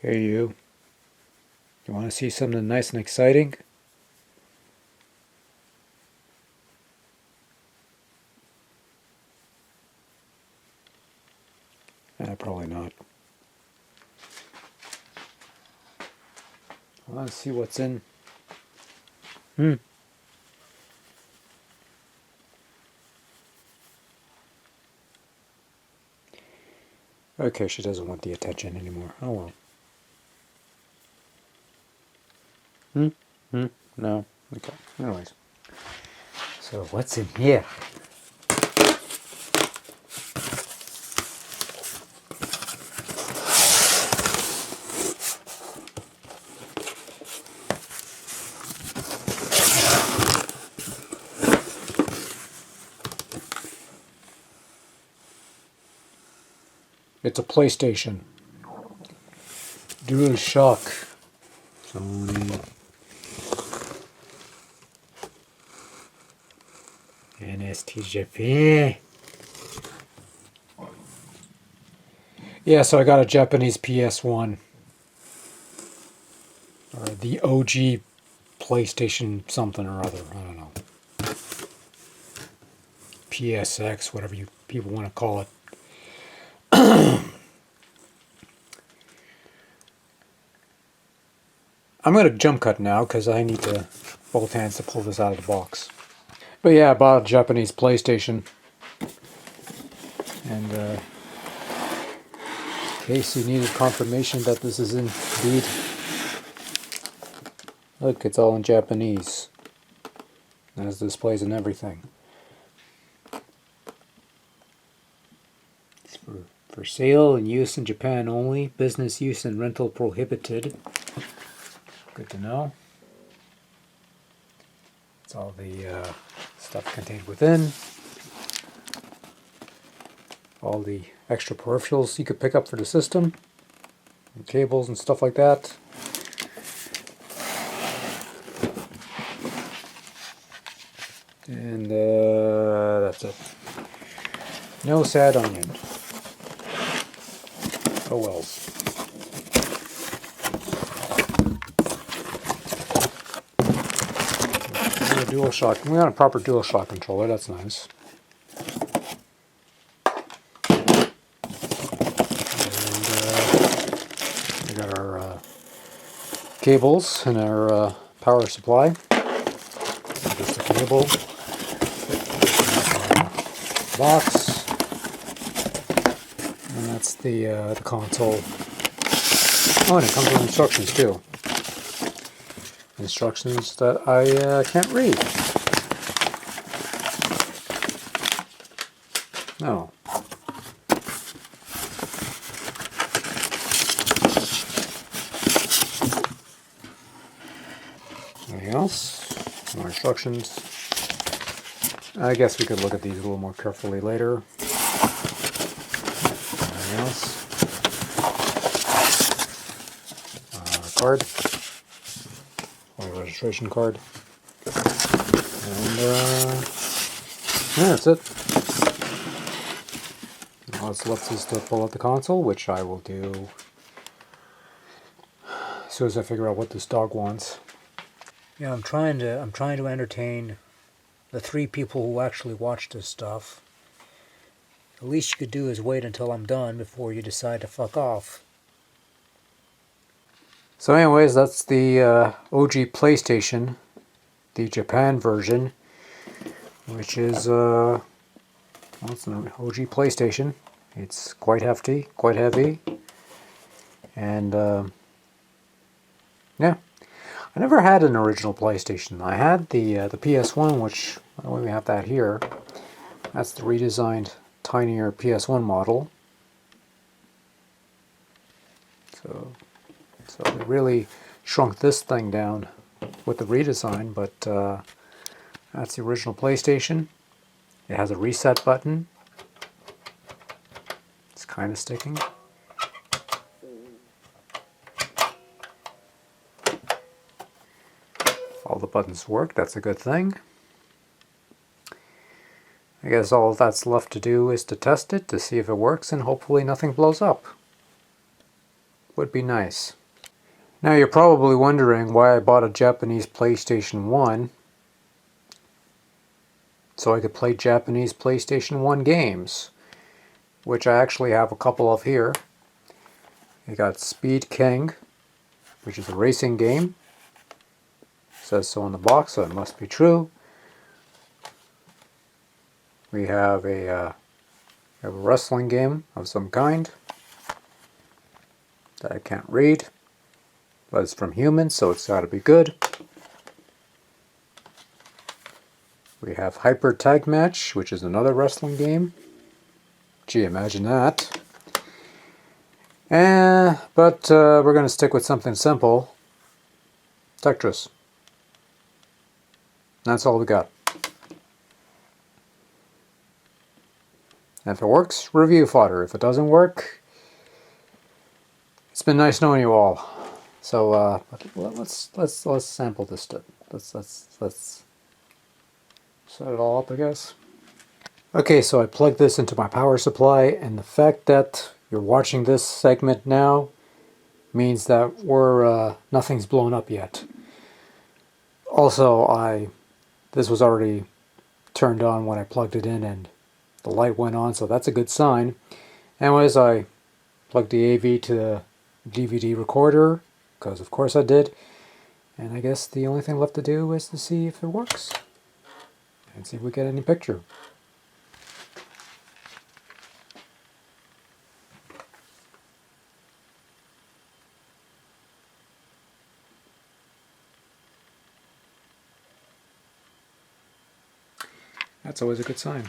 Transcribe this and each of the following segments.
Hey you want to see something nice and exciting? Probably not. I want to see what's in. Okay, she doesn't want the attention anymore. Oh well. No. Okay. Anyways. So what's in here? It's a PlayStation. DualShock. Sony. NST Japan. Yeah, so I got a Japanese PS1. Or the OG PlayStation something or other. I don't know. PSX, whatever you people want to call it. I'm going to jump cut now because I need to both hands to pull this out of the box. But yeah, I bought a Japanese PlayStation. And in case you needed confirmation that this is indeed... Look, it's all in Japanese. It has displays and everything. It's for sale and use in Japan only. Business use and rental prohibited. Good to know. It's all the stuff contained within. All the extra peripherals you could pick up for the system. And cables and stuff like that. And that's it. No sad onion. Oh wells. DualShock. We got a proper DualShock controller. That's nice. And we got our cables and our power supply. Just a cable. Box. And that's the console. Oh, and it comes with instructions too. Instructions that I can't read. No. Anything else? More instructions. I guess we could look at these a little more carefully later. Anything else? Card. Registration card. And yeah, that's it. All that's left is to pull out the console, which I will do as soon as I figure out what this dog wants. Yeah, I'm trying to entertain the 3 people who actually watch this stuff. The least you could do is wait until I'm done before you decide to fuck off. So anyways, that's the OG PlayStation, the Japan version, which is, well, it's an OG PlayStation. It's quite hefty, quite heavy, and yeah. I never had an original PlayStation. I had the PS1, which, well, we have that here. That's the redesigned, tinier PS1 model. So they really shrunk this thing down with the redesign, but that's the original PlayStation. It has a reset button. It's kind of sticking. All the buttons work, that's a good thing. I guess all that's left to do is to test it, to see if it works, and hopefully nothing blows up. would be nice. Now you're probably wondering why I bought a Japanese PlayStation 1 so I could play Japanese PlayStation 1 games, which I actually have a couple of here. You got Speed King, which is a racing game. It says so on the box, so it must be true. We have a wrestling game of some kind that I can't read, but it's from humans, so it's got to be good. We have Hyper Tag Match, which is another wrestling game. Gee, imagine that. But we're going to stick with something simple. Tetris. That's all we got. And if it works, review fodder. If it doesn't work, it's been nice knowing you all. So let's sample this stuff. Let's set it all up, I guess. Okay, so I plugged this into my power supply, and the fact that you're watching this segment now means that nothing's blown up yet. Also, this was already turned on when I plugged it in, and the light went on, so that's a good sign. Anyways, I plugged the AV to the DVD recorder, because of course I did, and I guess the only thing left to do is to see if it works, and see if we get any picture. That's always a good sign.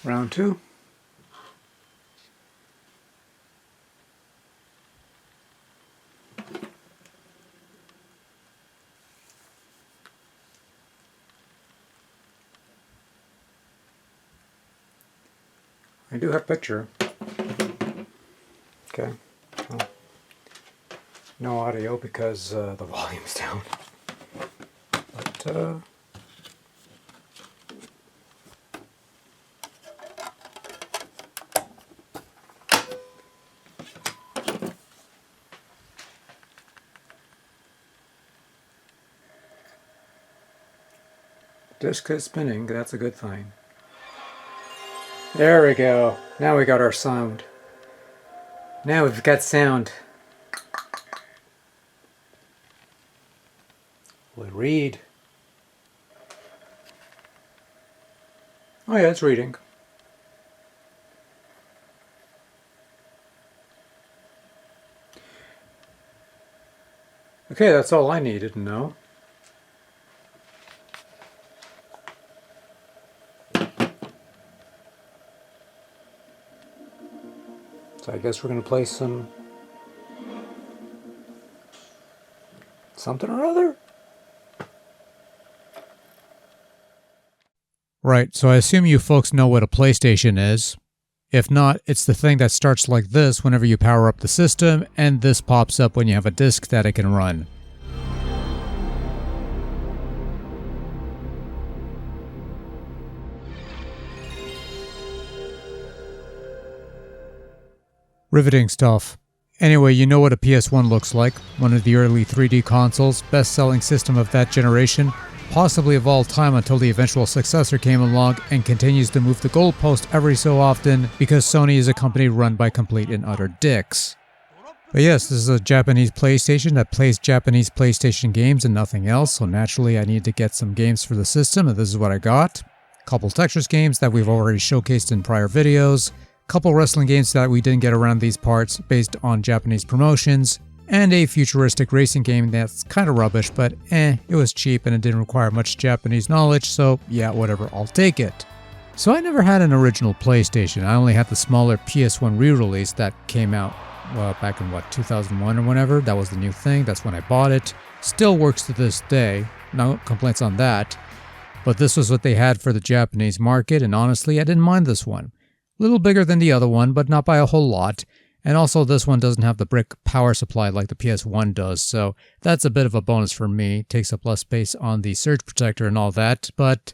Round two. I do have picture. Okay. Well, no audio because the volume's down. But disc is spinning, that's a good thing. There we go. Now we got our sound. Now we've got sound. Will it read? Oh yeah, it's reading. Okay, that's all I needed to know. So I guess we're going to play something or other. Right, so I assume you folks know what a PlayStation is. If not, it's the thing that starts like this whenever you power up the system, and this pops up when you have a disk that it can run. Riveting stuff. Anyway, you know what a PS1 looks like, one of the early 3D consoles, best-selling system of that generation, possibly of all time until the eventual successor came along and continues to move the goalpost every so often because Sony is a company run by complete and utter dicks. But yes, this is a Japanese PlayStation that plays Japanese PlayStation games and nothing else, so naturally I needed to get some games for the system, and this is what I got. A couple Tetris games that we've already showcased in prior videos, couple wrestling games that we didn't get around these parts based on Japanese promotions, and a futuristic racing game that's kind of rubbish, but it was cheap and it didn't require much Japanese knowledge, so yeah, whatever, I'll take it. So I never had an original PlayStation. I only had the smaller PS1 re-release that came out back in 2001 or whenever. That was the new thing, that's when I bought it. Still works to this day, no complaints on that. But this was what they had for the Japanese market, and honestly I didn't mind this one. A little bigger than the other one, but not by a whole lot. And also this one doesn't have the brick power supply like the PS1 does, so that's a bit of a bonus for me. It takes up less space on the surge protector and all that, but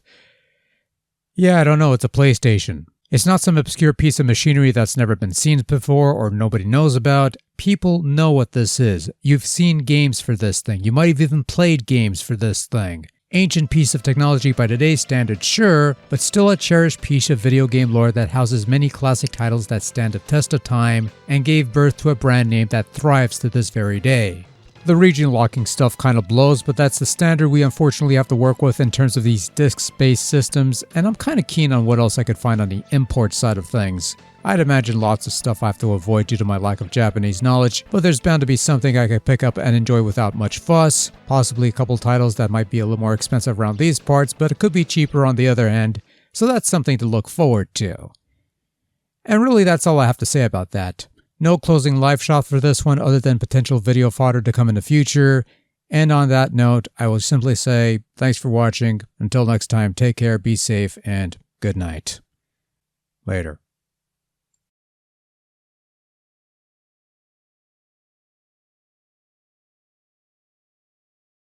yeah, I don't know, it's a PlayStation. It's not some obscure piece of machinery that's never been seen before or nobody knows about. People know what this is. You've seen games for this thing. You might have even played games for this thing. Ancient piece of technology by today's standards, sure, but still a cherished piece of video game lore that houses many classic titles that stand the test of time and gave birth to a brand name that thrives to this very day. The region locking stuff kind of blows, but that's the standard we unfortunately have to work with in terms of these disc-based systems, and I'm kind of keen on what else I could find on the import side of things. I'd imagine lots of stuff I have to avoid due to my lack of Japanese knowledge, but there's bound to be something I could pick up and enjoy without much fuss, possibly a couple titles that might be a little more expensive around these parts, but it could be cheaper on the other end, so that's something to look forward to. And really that's all I have to say about that. No closing live shot for this one other than potential video fodder to come in the future, and on that note, I will simply say thanks for watching, until next time take care, be safe, and good night. Later.